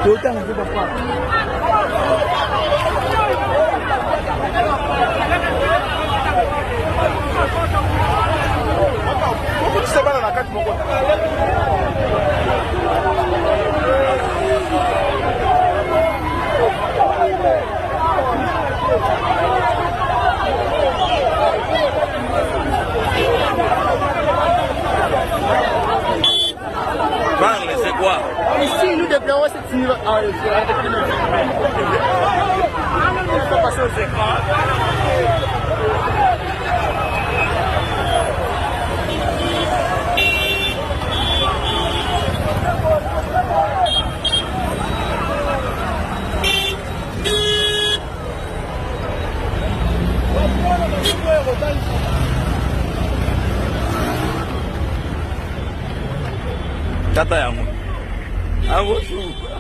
Autant que papa. Pourquoi tu sais pas dans la carte mon compte? Parle, c'est quoi? Ici, nous déplorons cette situation. Il faut passer aux écrans. Tata yangu. Ango shuka.